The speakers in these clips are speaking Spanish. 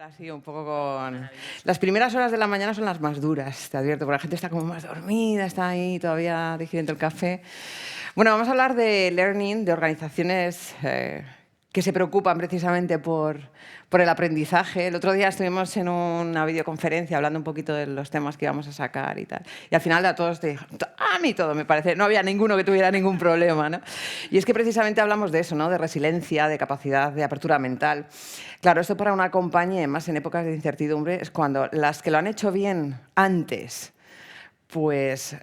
así un poco con... Las primeras horas de la mañana son las más duras, te advierto, porque la gente está como más dormida, está ahí todavía digiriendo el café. Bueno, vamos a hablar de learning, de organizaciones que se preocupan precisamente por el aprendizaje. El otro día estuvimos en una videoconferencia hablando un poquito de los temas que íbamos a sacar y tal. Y al final a todos a mí todo me parece, no había ninguno que tuviera ningún problema, ¿no? Y es que precisamente hablamos de eso, ¿no? De resiliencia, de capacidad de apertura mental. Claro, esto para una compañía, más en épocas de incertidumbre, es cuando las que lo han hecho bien antes pues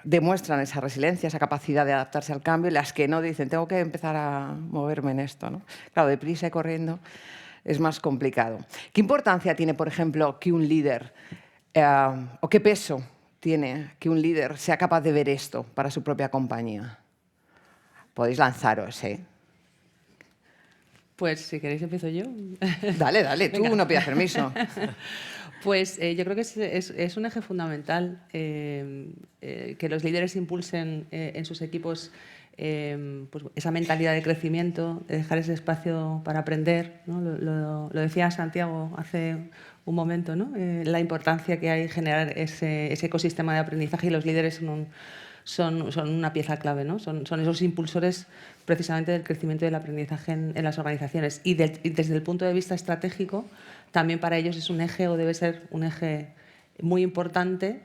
demuestran esa resiliencia, esa capacidad de adaptarse al cambio, y las que no dicen, tengo que empezar a moverme en esto, ¿no? Claro, deprisa y corriendo es más complicado. ¿Qué importancia tiene, por ejemplo, que un líder, o qué peso tiene que un líder sea capaz de ver esto para su propia compañía? Podéis lanzaros, ¿eh? Pues si queréis empiezo yo. Dale, dale, tú no pidas permiso. Pues yo creo que es un eje fundamental que los líderes impulsen en sus equipos pues esa mentalidad de crecimiento, de dejar ese espacio para aprender, ¿no? Lo decía Santiago hace un momento, ¿no? La importancia que hay en generar ese ecosistema de aprendizaje, y los líderes son una pieza clave, ¿no? Son esos impulsores precisamente del crecimiento y del aprendizaje en las organizaciones. Y desde el punto de vista estratégico, también para ellos es un eje, o debe ser un eje muy importante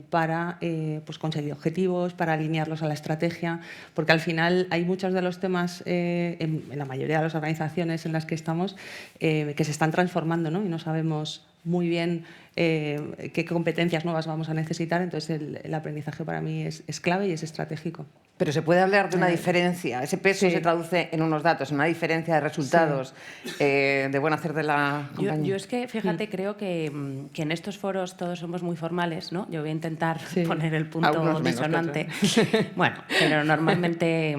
para pues conseguir objetivos, para alinearlos a la estrategia, porque al final hay muchos de los temas en la mayoría de las organizaciones en las que estamos que se están transformando, ¿no? Y no sabemos muy bien qué competencias nuevas vamos a necesitar. Entonces el aprendizaje para mí es clave y es estratégico. Pero se puede hablar de una diferencia, ese peso sí. se traduce en unos datos, en una diferencia de resultados, sí. De buen hacer de la compañía. Yo es que, fíjate, creo que en estos foros todos somos muy formales, ¿no? Yo voy a intentar poner el punto disonante. Bueno, pero normalmente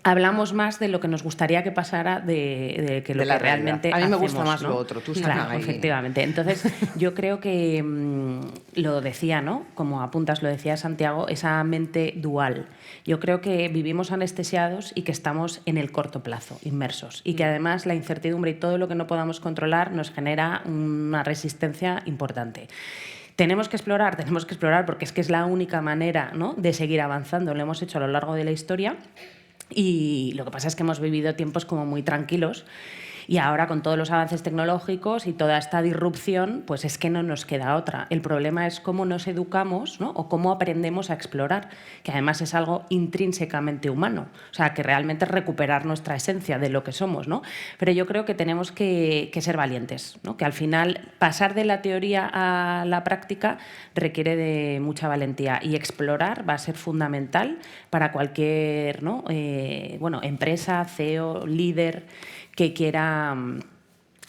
hablamos más de lo que nos gustaría que pasara de que lo que realmente hacemos. A mí me gusta hacemos, más, ¿no? lo otro. Tú claro, ahí. Efectivamente. Entonces, yo creo que lo decía, ¿no? Como apuntas, lo decía Santiago, esa mente dual. Yo creo que vivimos anestesiados y que estamos en el corto plazo, inmersos. Y que además la incertidumbre y todo lo que no podamos controlar nos genera una resistencia importante. Tenemos que explorar porque es que es la única manera, ¿no?, de seguir avanzando. Lo hemos hecho a lo largo de la historia. Y lo que pasa es que hemos vivido tiempos como muy tranquilos, y ahora con todos los avances tecnológicos y toda esta disrupción, pues es que no nos queda otra. El problema es cómo nos educamos, ¿no?, o cómo aprendemos a explorar, que además es algo intrínsecamente humano. O sea, que realmente es recuperar nuestra esencia de lo que somos, ¿no? Pero yo creo que tenemos que ser valientes, ¿no? Que al final pasar de la teoría a la práctica requiere de mucha valentía, y explorar va a ser fundamental para cualquier, ¿no?, empresa, CEO, líder que quiera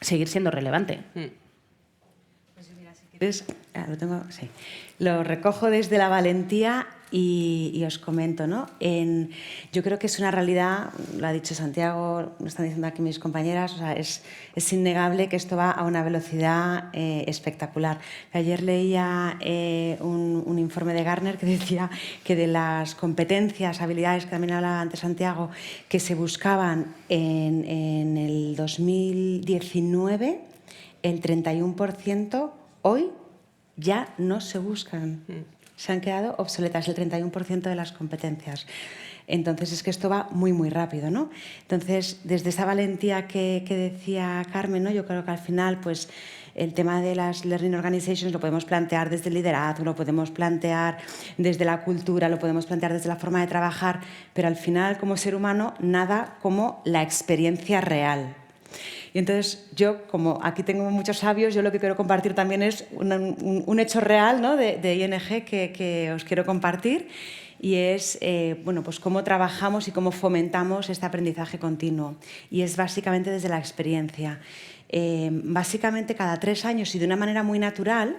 seguir siendo relevante. Pues mira, si quieres, lo recojo desde la valentía y os comento, ¿no? Yo creo que es una realidad, lo ha dicho Santiago, lo están diciendo aquí mis compañeras, o sea, es innegable que esto va a una velocidad espectacular. Ayer leía un informe de Gartner que decía que de las competencias, habilidades que también hablaba antes Santiago, que se buscaban en el 2019, el 31% hoy ya no se buscan. Se han quedado obsoletas el 31% de las competencias. Entonces, es que esto va muy, muy rápido, ¿no? Entonces, desde esa valentía que decía Carmen, ¿no?, yo creo que al final, pues, el tema de las Learning Organizations lo podemos plantear desde el liderazgo, lo podemos plantear desde la cultura, lo podemos plantear desde la forma de trabajar, pero al final, como ser humano, nada como la experiencia real. Y entonces yo, como aquí tengo muchos sabios, yo lo que quiero compartir también es un hecho real, ¿no?, de ING que os quiero compartir, y es bueno, pues cómo trabajamos y cómo fomentamos este aprendizaje continuo. Y es básicamente desde la experiencia. Básicamente cada 3 años y de una manera muy natural,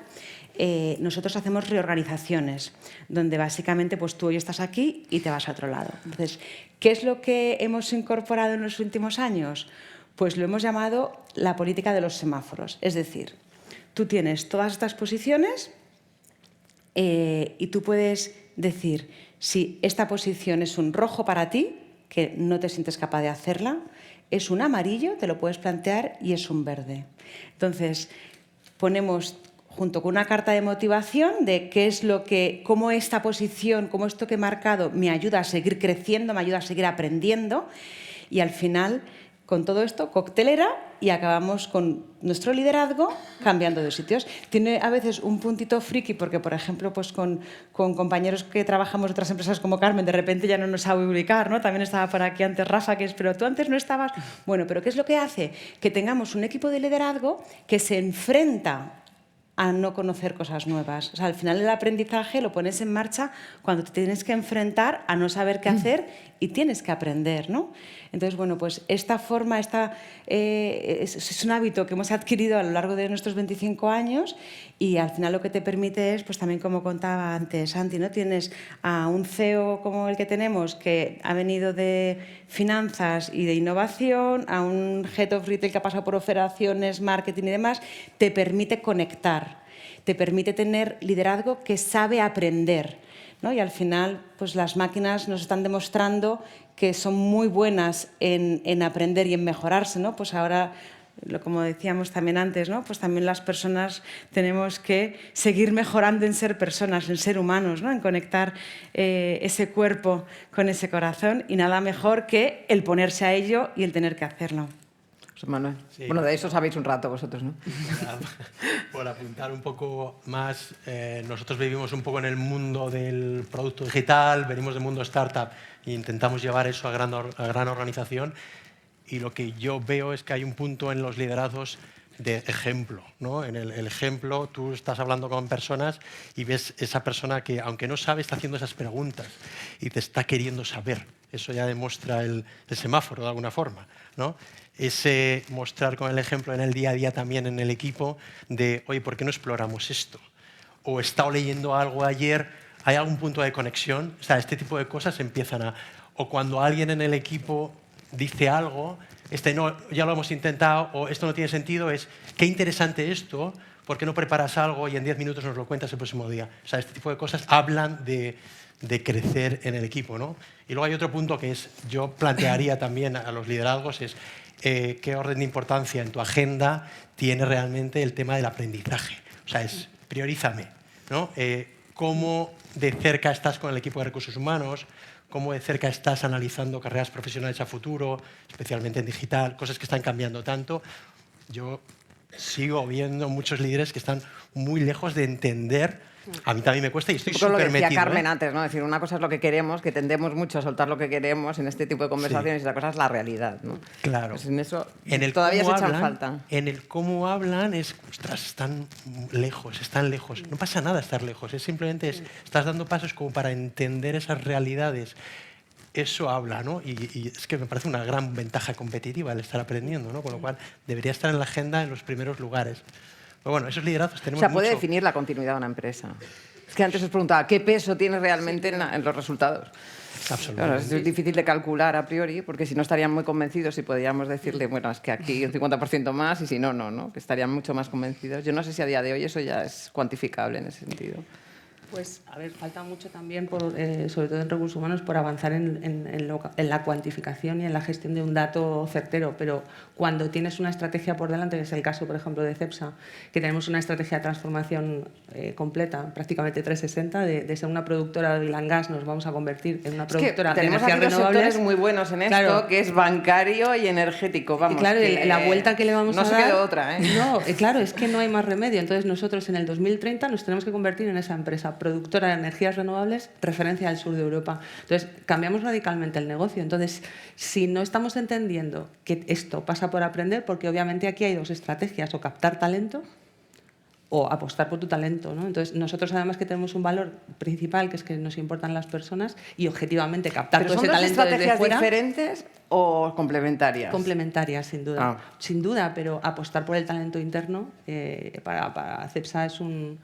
nosotros hacemos reorganizaciones, donde básicamente pues tú hoy estás aquí y te vas a otro lado. Entonces, ¿qué es lo que hemos incorporado en los últimos años? Pues lo hemos llamado la política de los semáforos. Es decir, tú tienes todas estas posiciones y tú puedes decir si esta posición es un rojo para ti, que no te sientes capaz de hacerla, es un amarillo, te lo puedes plantear, y es un verde. Entonces, ponemos junto con una carta de motivación de qué es lo que, cómo esta posición, cómo esto que he marcado me ayuda a seguir creciendo, me ayuda a seguir aprendiendo, y al final, con todo esto, coctelera, y acabamos con nuestro liderazgo cambiando de sitios. Tiene a veces un puntito friki porque, por ejemplo, pues con compañeros que trabajamos en otras empresas como Carmen, de repente ya no nos sabe ubicar, ¿no? También estaba por aquí antes Rafa, que es, pero tú antes no estabas. Bueno, pero ¿qué es lo que hace? Que tengamos un equipo de liderazgo que se enfrenta a no conocer cosas nuevas. O sea, al final el aprendizaje lo pones en marcha cuando te tienes que enfrentar a no saber qué hacer y tienes que aprender, ¿no? Entonces, bueno, pues esta forma, es un hábito que hemos adquirido a lo largo de nuestros 25 años, y al final lo que te permite es, pues también como contaba antes Santi, ¿no? Tienes a un CEO como el que tenemos, que ha venido de finanzas y de innovación, a un Head of Retail que ha pasado por operaciones, marketing y demás, te permite conectar, te permite tener liderazgo que sabe aprender, ¿no? Y al final, pues las máquinas nos están demostrando que son muy buenas en aprender y en mejorarse, ¿no? Pues ahora, como decíamos también antes, ¿no? Pues también las personas tenemos que seguir mejorando en ser personas, en ser humanos, ¿no? En conectar ese cuerpo con ese corazón, y nada mejor que el ponerse a ello y el tener que hacerlo. José Manuel. Sí, Bueno, de eso sabéis un rato vosotros, ¿no? Por apuntar un poco más, nosotros vivimos un poco en el mundo del producto digital, venimos del mundo startup e intentamos llevar eso a gran organización, y lo que yo veo es que hay un punto en los liderazgos de ejemplo, ¿no? En el ejemplo, tú estás hablando con personas y ves esa persona que, aunque no sabe, está haciendo esas preguntas y te está queriendo saber. Eso ya demuestra el semáforo de alguna forma, ¿no? Ese mostrar con el ejemplo en el día a día también en el equipo de, oye, ¿por qué no exploramos esto? O he estado leyendo algo ayer, ¿hay algún punto de conexión? O sea, este tipo de cosas empiezan a... O cuando alguien en el equipo dice algo, no, ya lo hemos intentado, o esto no tiene sentido, es, qué interesante esto, ¿por qué no preparas algo y en 10 minutos nos lo cuentas el próximo día? O sea, este tipo de cosas hablan de crecer en el equipo, ¿no? Y luego hay otro punto que es, yo plantearía también a los liderazgos, es qué orden de importancia en tu agenda tiene realmente el tema del aprendizaje. O sea, es priorízame, ¿no? Cómo de cerca estás con el equipo de recursos humanos, cómo de cerca estás analizando carreras profesionales a futuro, especialmente en digital, cosas que están cambiando tanto. Yo sigo viendo muchos líderes que están muy lejos de entender. A mí también me cuesta y estoy súper metido. Lo decía Carmen antes, ¿no? Es decir, una cosa es lo que queremos, que tendemos mucho a soltar lo que queremos en este tipo de conversaciones, y otra cosa es la realidad, ¿no? Claro. Pues en eso el todavía se echan hablan, falta. En el cómo hablan es, ostras, están lejos. No pasa nada estar lejos, es simplemente estás dando pasos como para entender esas realidades. Eso habla, ¿no? Y es que me parece una gran ventaja competitiva el estar aprendiendo, ¿no? Con lo cual debería estar en la agenda en los primeros lugares. Pero bueno, esos liderazgos tenemos O sea, puede mucho. definir la continuidad de una empresa. Es que antes os preguntaba, ¿qué peso tiene realmente en los resultados? Absolutamente. Claro, es difícil de calcular a priori, porque si no estarían muy convencidos y podríamos decirle, bueno, es que aquí un 50% más, y si no, no, ¿no? Que estarían mucho más convencidos. Yo no sé si a día de hoy eso ya es cuantificable en ese sentido. Pues, a ver, falta mucho también, sobre todo en recursos humanos, por avanzar en la cuantificación y en la gestión de un dato certero. Pero cuando tienes una estrategia por delante, que es el caso, por ejemplo, de Cepsa, que tenemos una estrategia de transformación completa, prácticamente 360, de ser una productora de oil and gas, nos vamos a convertir en una productora de energías renovables. Tenemos sectores muy buenos en esto, claro, que es bancario y energético. Vamos, claro, la vuelta que le vamos a dar... No se quedó otra, ¿eh? No, claro, es que no hay más remedio. Entonces nosotros en el 2030 nos tenemos que convertir en esa empresa productora de energías renovables, referencia al sur de Europa. Entonces, cambiamos radicalmente el negocio. Entonces, si no estamos entendiendo que esto pasa por aprender, porque obviamente aquí hay dos estrategias, o captar talento o apostar por tu talento, ¿no? Entonces, nosotros además que tenemos un valor principal, que es que nos importan las personas y objetivamente captar todo ese talento desde fuera. ¿Son dos estrategias diferentes o complementarias? Complementarias, sin duda. Sin duda, pero apostar por el talento interno para Cepsa es un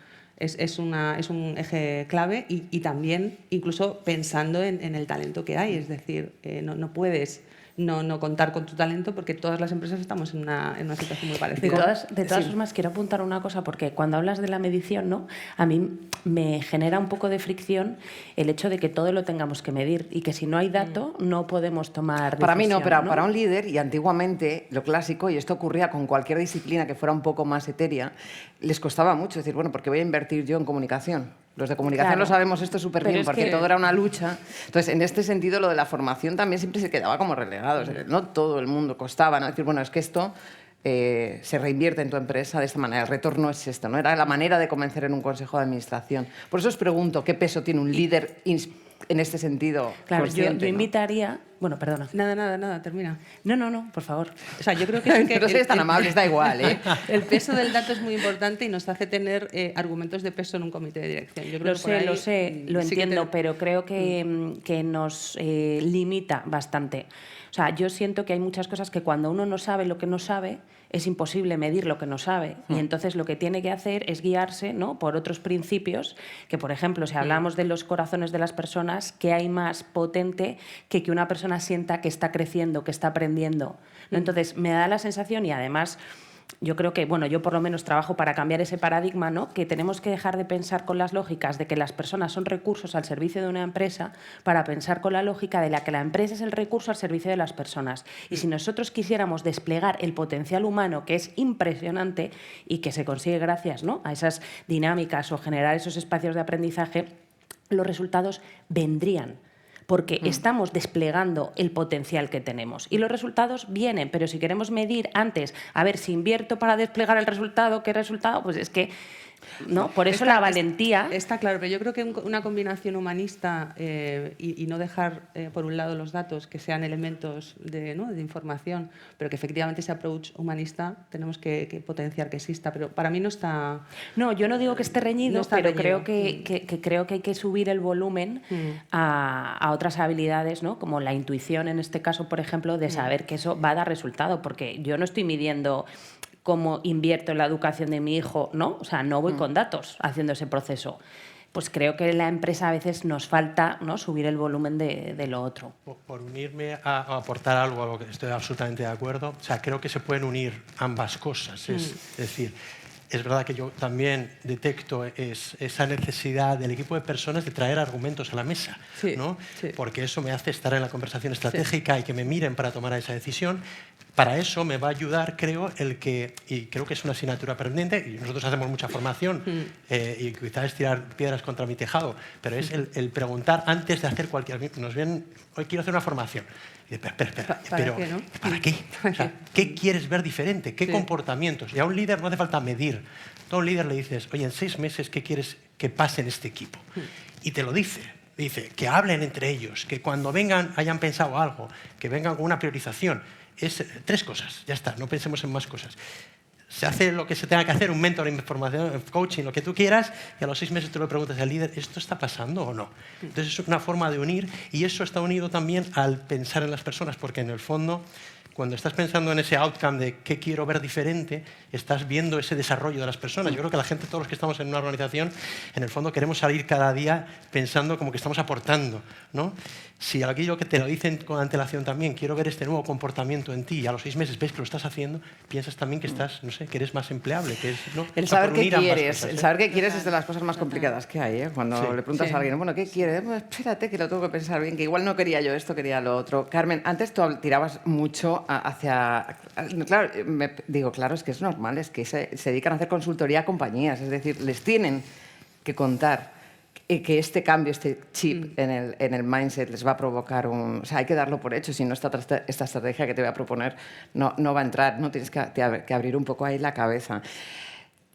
eje clave y también incluso pensando en el talento que hay. Es decir, no puedes no contar con tu talento, porque todas las empresas estamos en una situación muy parecida. De todas formas, quiero apuntar una cosa, porque cuando hablas de la medición, ¿no? A mí me genera un poco de fricción el hecho de que todo lo tengamos que medir y que si no hay dato no podemos tomar Para mí no, decisión, pero para un líder, y antiguamente lo clásico, y esto ocurría con cualquier disciplina que fuera un poco más etérea, les costaba mucho decir, bueno, ¿por qué voy a invertir yo en comunicación? Los de comunicación Claro. lo sabemos esto súper Pero bien, es porque que- todo era una lucha. Entonces, en este sentido, lo de la formación también siempre se quedaba como relegado. O sea, no todo el mundo costaba, ¿no? Decir, bueno, es que esto se reinvierte en tu empresa de esta manera. El retorno es esto, ¿no? Era la manera de convencer en un consejo de administración. Por eso os pregunto, ¿qué peso tiene un líder en este sentido? Claro, consciente, yo ¿no? invitaría... Bueno, perdona. Nada, termina. No, por favor. O sea, yo creo que, sí que No seas tan amables, da igual, ¿eh? el peso del dato es muy importante y nos hace tener argumentos de peso en un comité de dirección. Yo creo Lo que por ahí, sé, lo sí que entiendo, te- pero creo que nos limita bastante. O sea, yo siento que hay muchas cosas que cuando uno no sabe lo que no sabe, es imposible medir lo que no sabe. Y entonces lo que tiene que hacer es guiarse, ¿no?, por otros principios, que por ejemplo, si hablamos de los corazones de las personas, ¿qué hay más potente que una persona sienta que está creciendo, que está aprendiendo? ¿No? Entonces, me da la sensación, y además yo creo que, bueno, yo por lo menos trabajo para cambiar ese paradigma, ¿no?, que tenemos que dejar de pensar con las lógicas de que las personas son recursos al servicio de una empresa para pensar con la lógica de la que la empresa es el recurso al servicio de las personas. Y si nosotros quisiéramos desplegar el potencial humano, que es impresionante y que se consigue gracias, ¿no?, a esas dinámicas o generar esos espacios de aprendizaje, los resultados vendrían, porque estamos desplegando el potencial que tenemos. Y los resultados vienen, pero si queremos medir antes, a ver, si invierto para desplegar el resultado, ¿qué resultado? Pues es que, ¿no? Por eso la valentía... Está claro, pero yo creo que una combinación humanista y no dejar por un lado los datos que sean elementos ¿no?, de información, pero que efectivamente ese approach humanista tenemos que potenciar que exista. Pero para mí no está... No, yo no digo que esté reñido, No está pero reñido. creo que creo que hay que subir el volumen a otras habilidades, ¿no?, como la intuición, en este caso, por ejemplo, de saber que eso va a dar resultado, porque yo no estoy midiendo cómo invierto en la educación de mi hijo, ¿no? O sea, no voy con datos haciendo ese proceso. Pues creo que en la empresa a veces nos falta, ¿no?, subir el volumen de lo otro. Por unirme a aportar algo a lo que estoy absolutamente de acuerdo, o sea, creo que se pueden unir ambas cosas. Es decir, es verdad que yo también detecto esa necesidad del equipo de personas de traer argumentos a la mesa, Sí, ¿no? sí. Porque eso me hace estar en la conversación estratégica y que me miren para tomar esa decisión. Para eso me va a ayudar, creo, y creo que es una asignatura pendiente, y nosotros hacemos mucha formación, y quizás es tirar piedras contra mi tejado, pero es el preguntar antes de hacer cualquier... Nos ven, hoy quiero hacer una formación. Y dice, espera, ¿Para pero qué, no? ¿para qué? O sea, ¿qué quieres ver diferente? ¿Qué Sí. comportamientos? Y a un líder no hace falta medir. A un líder le dices, oye, en 6 meses, ¿qué quieres que pase en este equipo? Y te lo dice. Dice, que hablen entre ellos, que cuando vengan hayan pensado algo, que vengan con una priorización. Es 3 cosas, ya está, no pensemos en más cosas. Se hace lo que se tenga que hacer, un mentoring, formación, coaching, lo que tú quieras, y a los 6 meses tú le preguntas al líder, ¿esto está pasando o no? Entonces es una forma de unir, y eso está unido también al pensar en las personas, porque en el fondo, cuando estás pensando en ese outcome de qué quiero ver diferente, estás viendo ese desarrollo de las personas. Yo creo que la gente, todos los que estamos en una organización, en el fondo queremos salir cada día pensando como que estamos aportando, ¿no? Si aquello que te lo dicen con antelación también, quiero ver este nuevo comportamiento en ti, y a los 6 meses ves que lo estás haciendo, piensas también que estás, no sé, que eres más empleable, que es, ¿no? El O sea, saber por qué unir ambas quieres, cosas, el ¿eh? saber qué quieres es de las cosas más complicadas que hay, ¿eh? Cuando Sí. le preguntas Sí. a alguien, bueno, ¿qué quieres? Bueno, espérate que lo tengo que pensar bien, que igual no quería yo esto, quería lo otro. Carmen, antes tú tirabas mucho hacia... Claro, digo, claro, es que es normal, es que se dedican a hacer consultoría a compañías, es decir, les tienen que contar que este cambio, este chip en el mindset les va a provocar un... O sea, hay que darlo por hecho, si no esta estrategia que te voy a proponer no va a entrar, no tienes que abrir un poco ahí la cabeza.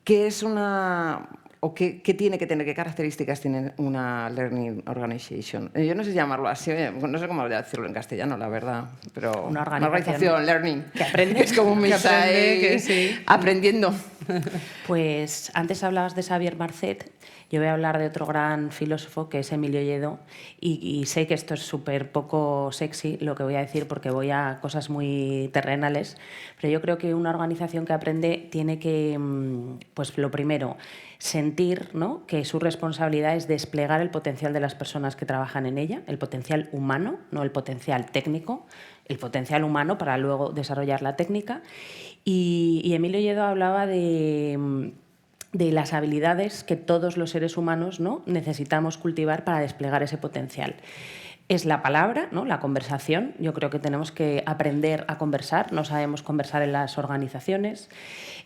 ¿Qué es una... o qué tiene que tener, qué características tiene una Learning Organization? Yo no sé llamarlo así, no sé cómo decirlo en castellano, la verdad, pero... Una organización Learning. que aprende. Es como un Que mensaje aprende, que sí. aprendiendo. Pues antes hablabas de Xavier Marcet, yo voy a hablar de otro gran filósofo que es Emilio Lledó, y sé que esto es súper poco sexy lo que voy a decir porque voy a cosas muy terrenales, pero yo creo que una organización que aprende tiene que, pues lo primero, sentir, ¿no?, que su responsabilidad es desplegar el potencial de las personas que trabajan en ella, el potencial humano, no el potencial técnico. el potencial humano para luego desarrollar la técnica. Y Emilio Lledó hablaba de las habilidades que todos los seres humanos, ¿no?, necesitamos cultivar para desplegar ese potencial. Es la palabra, ¿no?, la conversación. Yo creo que tenemos que aprender a conversar. No sabemos conversar en las organizaciones.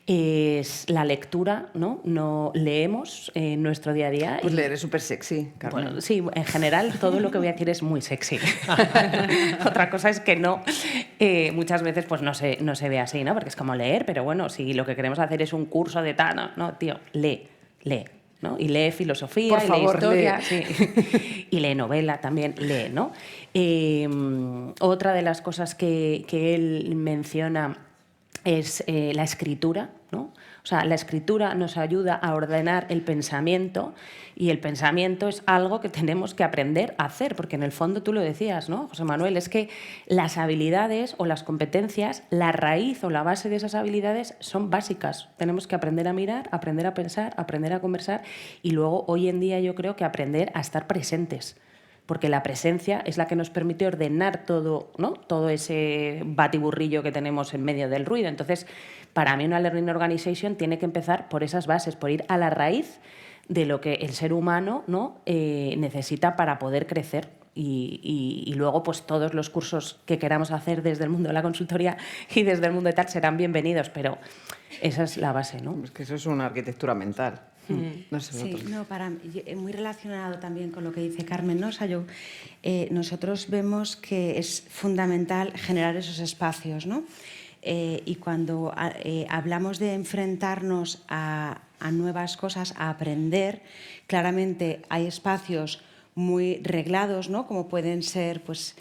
Es la lectura, ¿no? No leemos en nuestro día a día. Pues leer es súper sexy, Carmen. Bueno, sí, en general todo lo que voy a decir es muy sexy. Otra cosa es que no, muchas veces pues no se ve así, ¿no? Porque es como leer, pero bueno, si lo que queremos hacer es un curso de tal, no, tío, lee, ¿no? Y lee filosofía, Por favor, lee historia, lee. sí. Y lee novela también, lee, ¿no? Otra de las cosas que él menciona es la escritura, ¿no? O sea, la escritura nos ayuda a ordenar el pensamiento, y el pensamiento es algo que tenemos que aprender a hacer, porque en el fondo tú lo decías, ¿no, José Manuel? Es que las habilidades o las competencias, la raíz o la base de esas habilidades son básicas. Tenemos que aprender a mirar, aprender a pensar, aprender a conversar, y luego hoy en día yo creo que aprender a estar presentes, porque la presencia es la que nos permite ordenar todo, ¿no?, todo ese batiburrillo que tenemos en medio del ruido. Entonces, para mí una Learning Organization tiene que empezar por esas bases, por ir a la raíz de lo que el ser humano, ¿no?, necesita para poder crecer. Y luego pues todos los cursos que queramos hacer desde el mundo de la consultoría y desde el mundo de tal serán bienvenidos, pero esa es la base, ¿no? Es que eso es una arquitectura mental. No sé, Sí, vosotros. no, muy relacionado también con lo que dice Carmen, ¿no? O sea, nosotros vemos que es fundamental generar esos espacios, ¿no? Y cuando hablamos de enfrentarnos a nuevas cosas, a aprender, claramente hay espacios muy reglados, ¿no?, como pueden ser pues,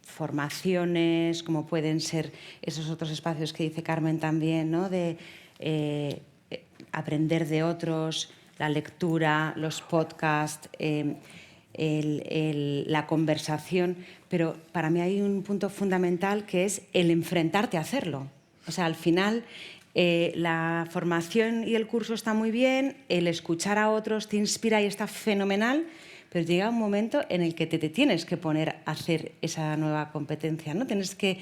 formaciones, como pueden ser esos otros espacios que dice Carmen también, ¿no?, de aprender de otros, la lectura, los podcasts, la conversación, pero para mí hay un punto fundamental que es el enfrentarte a hacerlo. O sea, al final la formación y el curso está muy bien, el escuchar a otros te inspira y está fenomenal, pero llega un momento en el que te tienes que poner a hacer esa nueva competencia, ¿no? Tienes que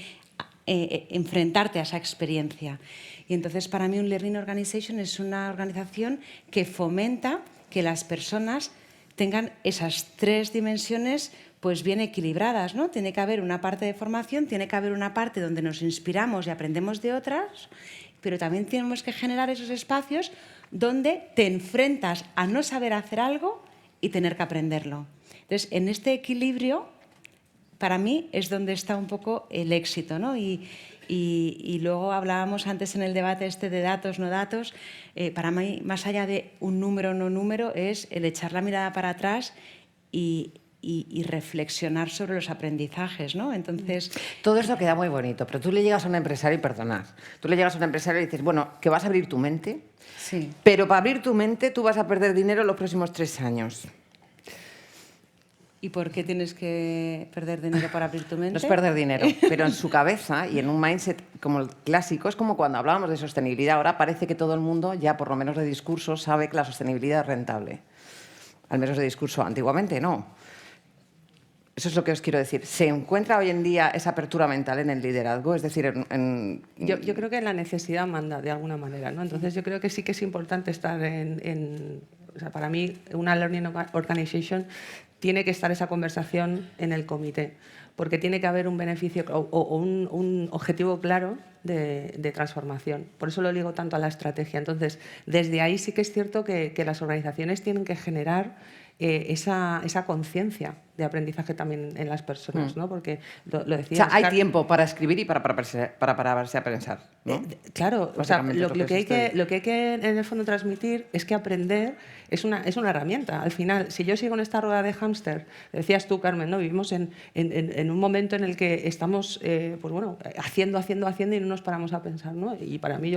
enfrentarte a esa experiencia. Y entonces para mí un Learning Organization es una organización que fomenta que las personas tengan esas tres dimensiones pues bien equilibradas, ¿no? Tiene que haber una parte de formación, tiene que haber una parte donde nos inspiramos y aprendemos de otras, pero también tenemos que generar esos espacios donde te enfrentas a no saber hacer algo y tener que aprenderlo. Entonces, en este equilibrio, para mí es donde está un poco el éxito, ¿no? Y luego hablábamos antes en el debate de datos, no datos. Para mí, más allá de un número o no número, es el echar la mirada para atrás y reflexionar sobre los aprendizajes, ¿no? Entonces, todo eso queda muy bonito, pero tú le llegas a un empresario y perdonad. Tú le llegas a un empresario y dices, bueno, que vas a abrir tu mente, sí. pero para abrir tu mente tú vas a perder dinero los próximos 3 años. ¿Y por qué tienes que perder dinero para abrir tu mente? No es perder dinero, pero en su cabeza y en un mindset como el clásico, es como cuando hablábamos de sostenibilidad. Ahora parece que todo el mundo, ya por lo menos de discurso, sabe que la sostenibilidad es rentable. Al menos de discurso, antiguamente no. Eso es lo que os quiero decir. ¿Se encuentra hoy en día esa apertura mental en el liderazgo? Es decir, Yo creo que la necesidad manda de alguna manera, ¿no? Entonces yo creo que sí que es importante estar o sea, para mí una Learning Organization tiene que estar esa conversación en el comité, porque tiene que haber un beneficio o un objetivo claro de transformación. Por eso lo ligo tanto a la estrategia. Entonces, desde ahí sí que es cierto que las organizaciones tienen que generar esa conciencia de aprendizaje también en las personas, ¿no? Porque lo decías... O sea, hay tiempo para escribir y para pararse a pensar, ¿no? Claro, o sea, lo que hay que en el fondo transmitir es que aprender es una herramienta. Al final, si yo sigo en esta rueda de hámster, decías tú, Carmen, ¿no? Vivimos en un momento en el que estamos pues bueno, haciendo y no nos paramos a pensar, ¿no? Y para mí,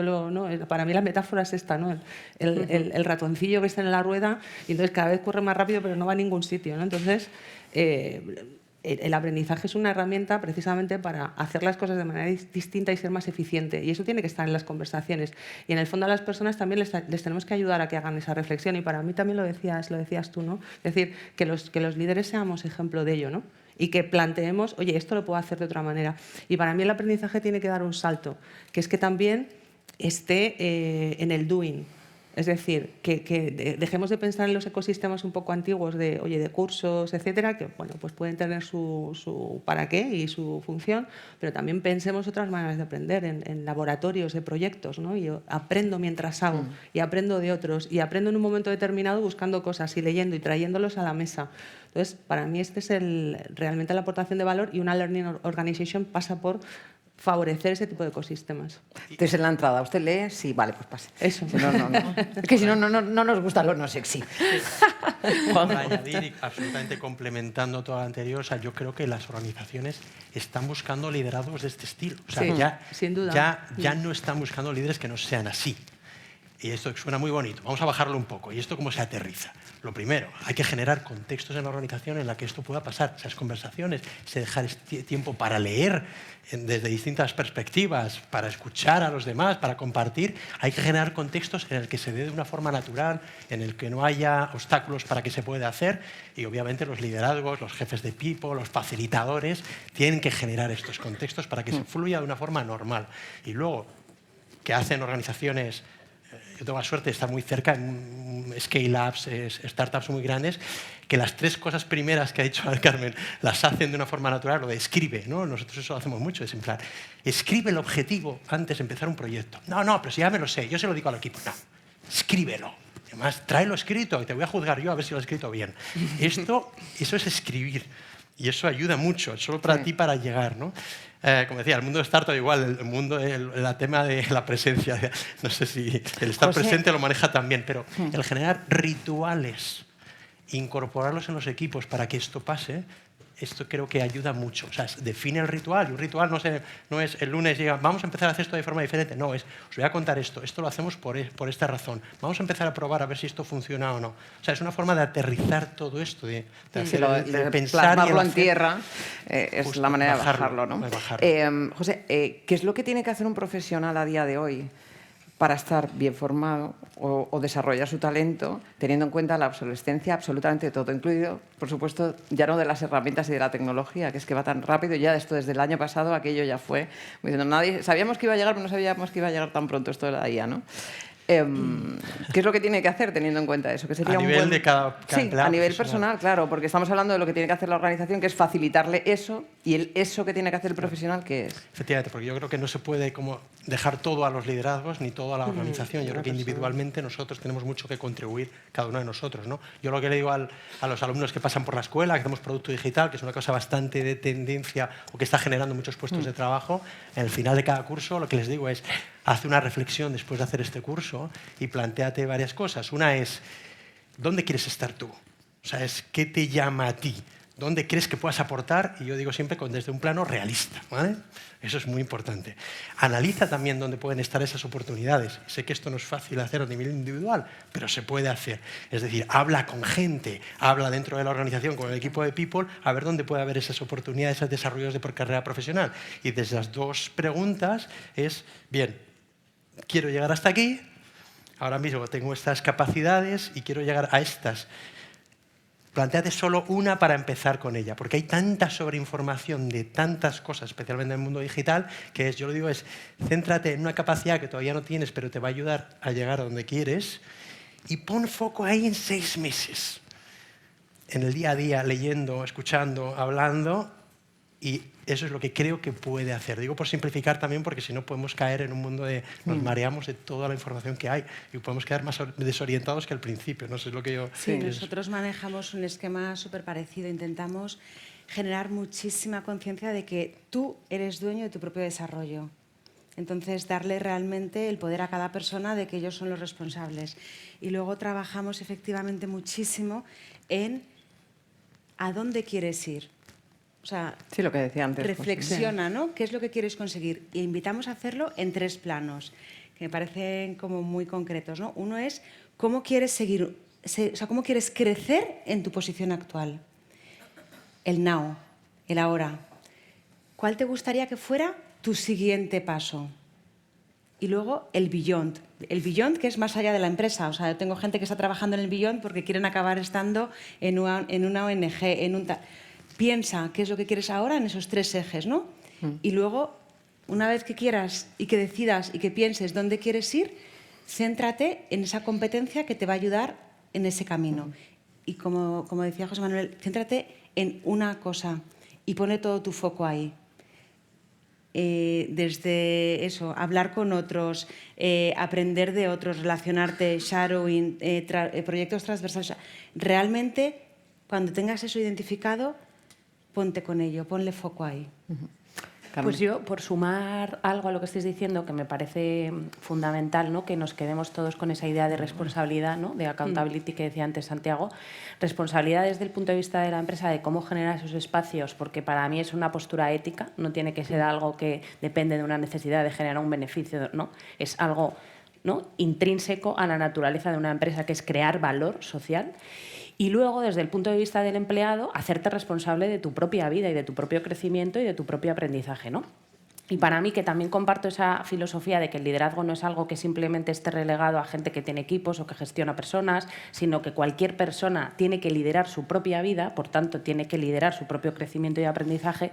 para mí la metáfora es esta, ¿no? El ratoncillo que está en la rueda y entonces cada vez corre más rápido pero no va a ningún sitio, ¿no? Entonces, el aprendizaje es una herramienta precisamente para hacer las cosas de manera distinta y ser más eficiente. Y eso tiene que estar en las conversaciones. Y en el fondo a las personas también les tenemos que ayudar a que hagan esa reflexión. Y para mí también lo decías tú, ¿no? Es decir, que los líderes seamos ejemplo de ello, ¿no? y que planteemos, oye, esto lo puedo hacer de otra manera. Y para mí el aprendizaje tiene que dar un salto, que es que también esté en el doing. Es decir, que dejemos de pensar en los ecosistemas un poco antiguos de, oye, de cursos, etcétera, que bueno, pues pueden tener su para qué y su función, pero también pensemos otras maneras de aprender en laboratorios, de proyectos, ¿no? Yo aprendo mientras hago y aprendo de otros y aprendo en un momento determinado buscando cosas y leyendo y trayéndolos a la mesa. Entonces, para mí este es realmente la aportación de valor, y una Learning Organization pasa por favorecer ese tipo de ecosistemas. Entonces, en la entrada, ¿usted lee? Sí, vale, pues pase. Eso. Si no, no. Es que si no, no nos gusta lo no sexy. Para añadir y absolutamente complementando todo lo anterior, o sea, yo creo que las organizaciones están buscando liderazgos de este estilo. O sea, Sí, sin duda. ya no están buscando líderes que no sean así. Y esto suena muy bonito. Vamos a bajarlo un poco. ¿Y esto cómo se aterriza? Lo primero, hay que generar contextos en la organización en la que esto pueda pasar. Esas conversaciones, ese dejar tiempo para leer desde distintas perspectivas, para escuchar a los demás, para compartir. Hay que generar contextos en el que se dé de una forma natural, en el que no haya obstáculos para que se pueda hacer. Y obviamente los liderazgos, los jefes de people, los facilitadores, tienen que generar estos contextos para que se fluya de una forma normal. Y luego, ¿qué hacen organizaciones? Yo tengo la suerte de estar muy cerca en scale-ups, startups muy grandes, que las 3 cosas primeras que ha dicho Carmen las hacen de una forma natural. Lo de escribe, ¿no? Nosotros eso lo hacemos mucho, es en plan, escribe el objetivo antes de empezar un proyecto. No, pero si ya me lo sé, yo se lo digo al equipo. No, escríbelo. Además, tráelo escrito y te voy a juzgar yo a ver si lo he escrito bien. Eso es escribir. Y eso ayuda mucho, solo para ti, para llegar, ¿no? Como decía, el mundo de startup igual, el tema de la presencia, no sé si el estar presente lo maneja también, pero el generar rituales, incorporarlos en los equipos para que esto pase, esto creo que ayuda mucho. O sea, define el ritual. Y un ritual no es el lunes llega, vamos a empezar a hacer esto de forma diferente. No, os voy a contar esto lo hacemos por esta razón. Vamos a empezar a probar a ver si esto funciona o no. O sea, es una forma de aterrizar todo esto, de pensar plasmarlo y en tierra, es la manera de bajarlo, ¿no? José, ¿qué es lo que tiene que hacer un profesional a día de hoy para estar bien formado o desarrollar su talento, teniendo en cuenta la obsolescencia absolutamente de todo, incluido, por supuesto, ya no de las herramientas y de la tecnología, que es que va tan rápido, ya esto desde el año pasado aquello ya fue, nadie, sabíamos que iba a llegar, pero no sabíamos que iba a llegar tan pronto esto de la IA, ¿no? ¿Qué es lo que tiene que hacer teniendo en cuenta eso? ¿Qué sería a nivel de cada sí, a nivel personal, claro, porque estamos hablando de lo que tiene que hacer la organización, que es facilitarle eso, y eso que tiene que hacer el profesional, ¿qué es? Efectivamente, porque yo creo que no se puede como dejar todo a los liderazgos ni todo a la organización. Yo creo que individualmente nosotros tenemos mucho que contribuir, cada uno de nosotros, ¿no? Yo lo que le digo a los alumnos que pasan por la escuela, que hacemos producto digital, que es una cosa bastante de tendencia o que está generando muchos puestos de trabajo, en el final de cada curso lo que les digo es: haz una reflexión después de hacer este curso y plantéate varias cosas. Una es, ¿dónde quieres estar tú? O sea, ¿qué te llama a ti? ¿Dónde crees que puedas aportar? Y yo digo siempre desde un plano realista, ¿vale? Eso es muy importante. Analiza también dónde pueden estar esas oportunidades. Sé que esto no es fácil hacer a nivel individual, pero se puede hacer. Es decir, habla con gente, habla dentro de la organización con el equipo de people, a ver dónde puede haber esas oportunidades, esos desarrollos de carrera profesional. Y desde las 2 preguntas es, bien, quiero llegar hasta aquí, ahora mismo tengo estas capacidades y quiero llegar a estas. Plantéate solo una para empezar con ella, porque hay tanta sobreinformación de tantas cosas, especialmente en el mundo digital, que yo lo digo es, céntrate en una capacidad que todavía no tienes, pero te va a ayudar a llegar a donde quieres, y pon foco ahí en 6 meses. En el día a día, leyendo, escuchando, hablando, y eso es lo que creo que puede hacer. Digo por simplificar también, porque si no podemos caer en un mundo de nos mareamos de toda la información que hay y podemos quedar más desorientados que al principio. No sé, es lo que yo... Sí, nosotros manejamos un esquema súper parecido. Intentamos generar muchísima conciencia de que tú eres dueño de tu propio desarrollo. Entonces, darle realmente el poder a cada persona de que ellos son los responsables. Y luego trabajamos efectivamente muchísimo en a dónde quieres ir. O sea, sí, lo que decía antes, reflexiona, ¿no? ¿Qué es lo que quieres conseguir? Y invitamos a hacerlo en 3 planos, que me parecen como muy concretos, ¿no? Uno es cómo quieres seguir, o sea, cómo quieres crecer en tu posición actual. El now, el ahora. ¿Cuál te gustaría que fuera tu siguiente paso? Y luego el beyond. El beyond, que es más allá de la empresa. O sea, yo tengo gente que está trabajando en el beyond porque quieren acabar estando en una ONG, en un piensa qué es lo que quieres ahora en esos 3 ejes, ¿no? Y luego, una vez que quieras y que decidas y que pienses dónde quieres ir, céntrate en esa competencia que te va a ayudar en ese camino. Y como decía José Manuel, céntrate en una cosa y pone todo tu foco ahí. Desde eso, hablar con otros, aprender de otros, relacionarte, shadowing, proyectos transversales. Realmente, cuando tengas eso identificado, ponte con ello, ponle foco ahí. Pues yo, por sumar algo a lo que estáis diciendo, que me parece fundamental, ¿no?, que nos quedemos todos con esa idea de responsabilidad, ¿no?, de accountability que decía antes Santiago, responsabilidad desde el punto de vista de la empresa, de cómo generar esos espacios, porque para mí es una postura ética, no tiene que ser algo que depende de una necesidad de generar un beneficio, ¿no? Es algo, ¿no?, intrínseco a la naturaleza de una empresa, que es crear valor social. Y luego, desde el punto de vista del empleado, hacerte responsable de tu propia vida y de tu propio crecimiento y de tu propio aprendizaje, ¿no? Y para mí, que también comparto esa filosofía de que el liderazgo no es algo que simplemente esté relegado a gente que tiene equipos o que gestiona personas, sino que cualquier persona tiene que liderar su propia vida, por tanto, tiene que liderar su propio crecimiento y aprendizaje.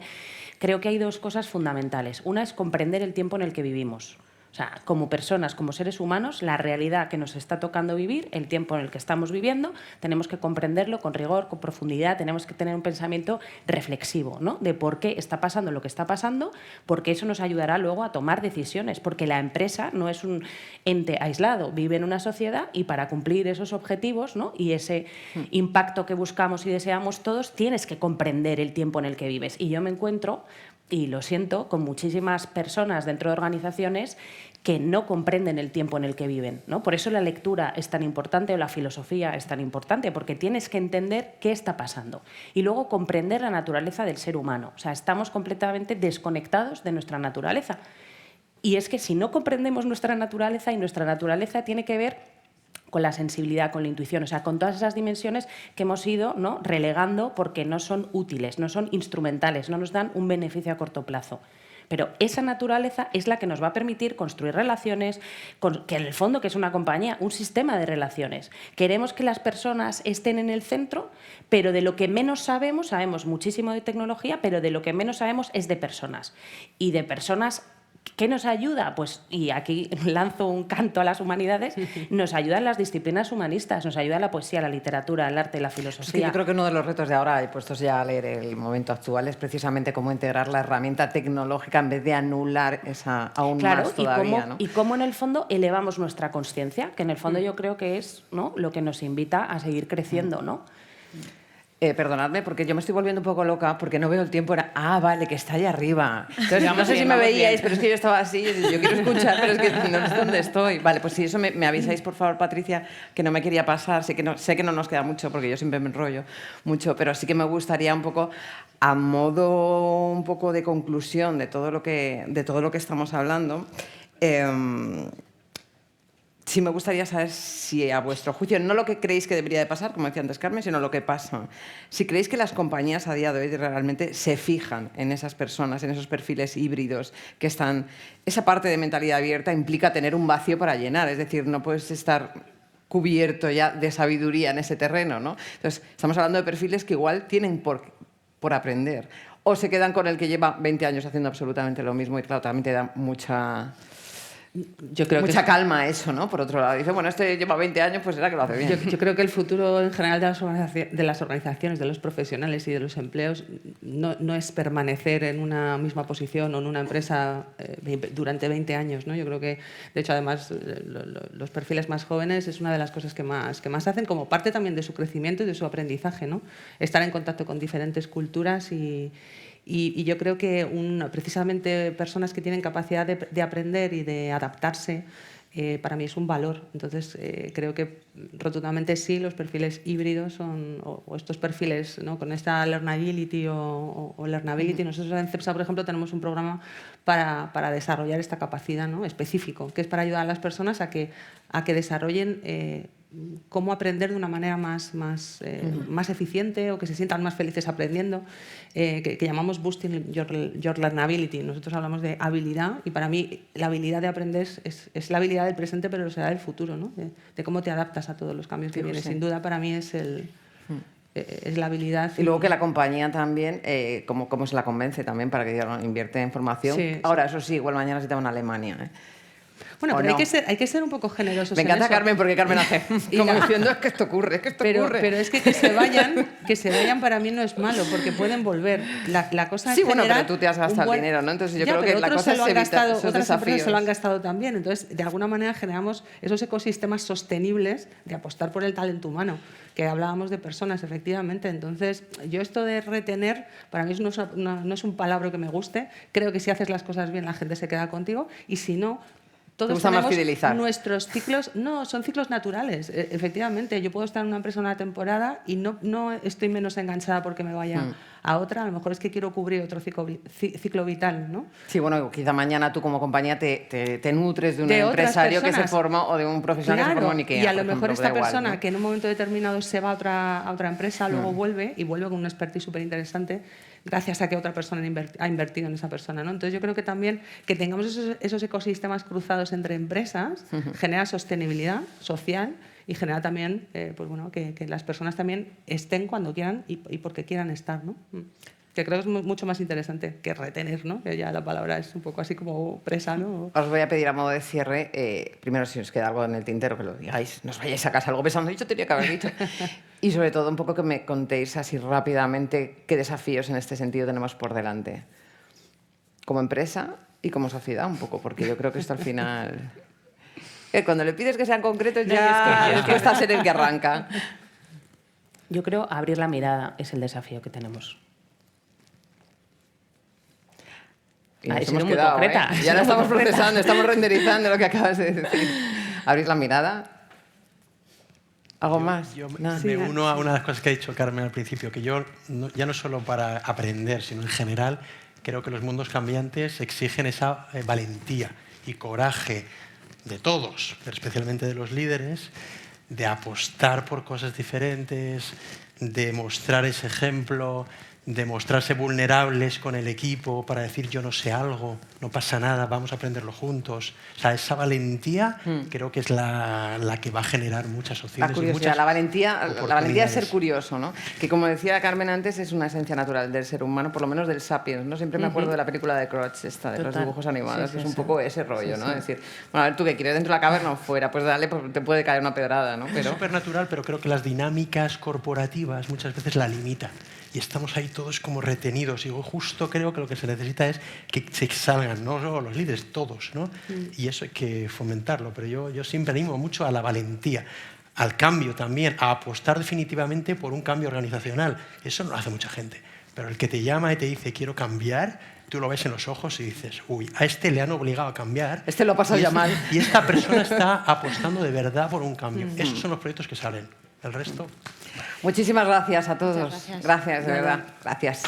Creo que hay 2 cosas fundamentales. Una es comprender el tiempo en el que vivimos. O sea, como personas, como seres humanos, la realidad que nos está tocando vivir, el tiempo en el que estamos viviendo, tenemos que comprenderlo con rigor, con profundidad, tenemos que tener un pensamiento reflexivo, ¿no?, de por qué está pasando lo que está pasando, porque eso nos ayudará luego a tomar decisiones, porque la empresa no es un ente aislado, vive en una sociedad y para cumplir esos objetivos, ¿no?, y ese impacto que buscamos y deseamos todos, tienes que comprender el tiempo en el que vives. Y yo me encuentro, y lo siento, con muchísimas personas dentro de organizaciones que no comprenden el tiempo en el que viven, ¿no? Por eso la lectura es tan importante, o la filosofía es tan importante, porque tienes que entender qué está pasando y luego comprender la naturaleza del ser humano. O sea, estamos completamente desconectados de nuestra naturaleza. Y es que si no comprendemos nuestra naturaleza, y nuestra naturaleza tiene que ver con la sensibilidad, con la intuición, o sea, con todas esas dimensiones que hemos ido, ¿no?, relegando porque no son útiles, no son instrumentales, no nos dan un beneficio a corto plazo. Pero esa naturaleza es la que nos va a permitir construir relaciones, que en el fondo, que es una compañía, un sistema de relaciones. Queremos que las personas estén en el centro, pero de lo que menos sabemos, sabemos muchísimo de tecnología, pero de lo que menos sabemos es de personas. Y de personas, ¿qué nos ayuda? Pues, y aquí lanzo un canto a las humanidades, nos ayudan las disciplinas humanistas, nos ayuda la poesía, la literatura, el arte, la filosofía. Es que yo creo que uno de los retos de ahora, y puestos ya a leer el momento actual, es precisamente cómo integrar la herramienta tecnológica en vez de anular esa aún más todavía, ¿no? Y cómo en el fondo elevamos nuestra consciencia, que en el fondo yo creo que es, ¿no?, lo que nos invita a seguir creciendo, ¿no? Perdonadme, porque yo me estoy volviendo un poco loca porque no veo el tiempo. Vale, que está ahí arriba. Entonces, no sé si me veíais, pero es que yo estaba así, yo quiero escuchar, pero es que no sé dónde estoy. Vale, pues si eso me avisáis, por favor, Patricia, que no me quería pasar. Sé que no nos queda mucho, porque yo siempre me enrollo mucho, pero sí que me gustaría un poco, a modo un poco de conclusión de todo lo que estamos hablando, sí me gustaría saber si, a vuestro juicio, no lo que creéis que debería de pasar, como decía antes Carmen, sino lo que pasa. Si creéis que las compañías a día de hoy realmente se fijan en esas personas, en esos perfiles híbridos que están... Esa parte de mentalidad abierta implica tener un vacío para llenar, es decir, no puedes estar cubierto ya de sabiduría en ese terreno, ¿no? Entonces, estamos hablando de perfiles que igual tienen por aprender. O se quedan con el que lleva 20 años haciendo absolutamente lo mismo y, claro, también te da mucha calma eso, ¿no? Por otro lado, dice, bueno, este lleva 20 años, pues será que lo hace bien. Yo creo que el futuro en general de las organizaciones, de los profesionales y de los empleos no es permanecer en una misma posición o en una empresa durante 20 años, ¿no? Yo creo que, de hecho, además, los perfiles más jóvenes es una de las cosas que más hacen, como parte también de su crecimiento y de su aprendizaje, ¿no? Estar en contacto con diferentes culturas y yo creo que precisamente personas que tienen capacidad de aprender y de adaptarse, para mí es un valor. Entonces, creo que rotundamente sí, los perfiles híbridos o estos perfiles, ¿no?, con esta learnability o learnability. Nosotros en CEPSA, por ejemplo, tenemos un programa para desarrollar esta capacidad, ¿no?, específico, que es para ayudar a las personas a que desarrollen cómo aprender de una manera más eficiente, o que se sientan más felices aprendiendo, que llamamos boosting your learnability. Nosotros hablamos de habilidad, y para mí la habilidad de aprender es la habilidad del presente, pero será del futuro, ¿no? De cómo te adaptas a todos los cambios que vienen. Sin duda, para mí es es la habilidad. Y luego que la compañía también, cómo se la convence también para que invierte en formación. Sí, Ahora, eso sí, igual mañana se te va a Alemania. Bueno, ¿O pero no? hay que ser un poco generosos. Me encanta en eso. Carmen, porque Carmen hace Y como la- diciendo, es que esto ocurre, es que esto ocurre. Pero es que se vayan para mí no es malo, porque pueden volver. La cosa Sí, es bueno, generar pero tú te has gastado un el dinero, ¿no? Entonces yo Ya, creo pero que la otros cosa se lo es han evitar gastado, esos otras empresas desafíos. se lo han gastado también. Entonces, de alguna manera generamos esos ecosistemas sostenibles de apostar por el talento humano, que hablábamos de personas, efectivamente. Entonces, yo esto de retener, para mí no es un palabra que me guste. Creo que si haces las cosas bien, la gente se queda contigo, y si no, todos gusta más tenemos fidelizar? nuestros ciclos. No, son ciclos naturales. Efectivamente, yo puedo estar en una empresa una temporada y no estoy menos enganchada porque me vaya a otra. A lo mejor es que quiero cubrir otro ciclo vital, ¿no? Sí, bueno, quizá mañana tú como compañía te nutres de un De otras empresario que se personas. forma o de un profesional que se forma en Ikea, y a lo por mejor ejemplo, esta da igual, persona ¿no? que en un momento determinado se va a otra empresa, luego vuelve con un expertise súper interesante gracias a que otra persona ha invertido en esa persona, ¿no? Entonces yo creo que también que tengamos esos ecosistemas cruzados entre empresas genera sostenibilidad social y genera también pues bueno, que las personas también estén cuando quieran y porque quieran estar, ¿no? Que creo que es mucho más interesante que retener, ¿no? Que ya la palabra es un poco así como presa, ¿no? Os voy a pedir a modo de cierre, primero si os queda algo en el tintero, que lo digáis, no os vayáis a casa algo pensando, dicho, tenía que haber dicho. Y sobre todo un poco que me contéis así rápidamente qué desafíos en este sentido tenemos por delante. Como empresa y como sociedad un poco, porque yo creo que esto al final... cuando le pides que sean concretos ya cuesta ser el que arranca. Yo creo abrir la mirada es el desafío que tenemos. Y nos He sido hemos muy quedado, concreta. ¿eh? He Ya sido la muy estamos concreta. procesando, estamos renderizando lo que acabas de decir. Abrir la mirada. ¿Algo más? Yo Nada. me uno a una de las cosas que ha dicho Carmen al principio, que yo, ya no solo para aprender, sino en general, creo que los mundos cambiantes exigen esa valentía y coraje de todos, pero especialmente de los líderes, de apostar por cosas diferentes, de mostrar ese ejemplo, de mostrarse vulnerables con el equipo para decir yo no sé algo, no pasa nada, vamos a aprenderlo juntos. O sea, esa valentía creo que es la que va a generar muchas opciones. La y curiosidad, muchas la valentía de ser oportunidades. curioso, ¿no? Que como decía Carmen antes, es una esencia natural del ser humano, por lo menos del Sapiens, ¿no? Siempre me acuerdo de la película de Crouch, esta, de los Total. dibujos animados, Sí, que es sí, un sí. poco ese rollo, ¿no? Es decir, bueno, a ver, tú que quieres dentro de la caverna o fuera, pues dale, pues te puede caer una pedrada, ¿no? Es Pero súper natural, pero creo que las dinámicas corporativas muchas veces la limitan. Y estamos ahí todos como retenidos. Y yo justo creo que lo que se necesita es que se salgan, no solo los líderes, todos, ¿no? Y eso hay que fomentarlo. Pero yo siempre animo mucho a la valentía, al cambio también, a apostar definitivamente por un cambio organizacional. Eso no lo hace mucha gente. Pero el que te llama y te dice quiero cambiar, tú lo ves en los ojos y dices, uy, a este le han obligado a cambiar. Este lo ha pasado ya mal. Y esta persona está apostando de verdad por un cambio. Esos son los proyectos que salen. El resto... muchísimas gracias a todos. Muchas gracias. Gracias, de verdad. Gracias.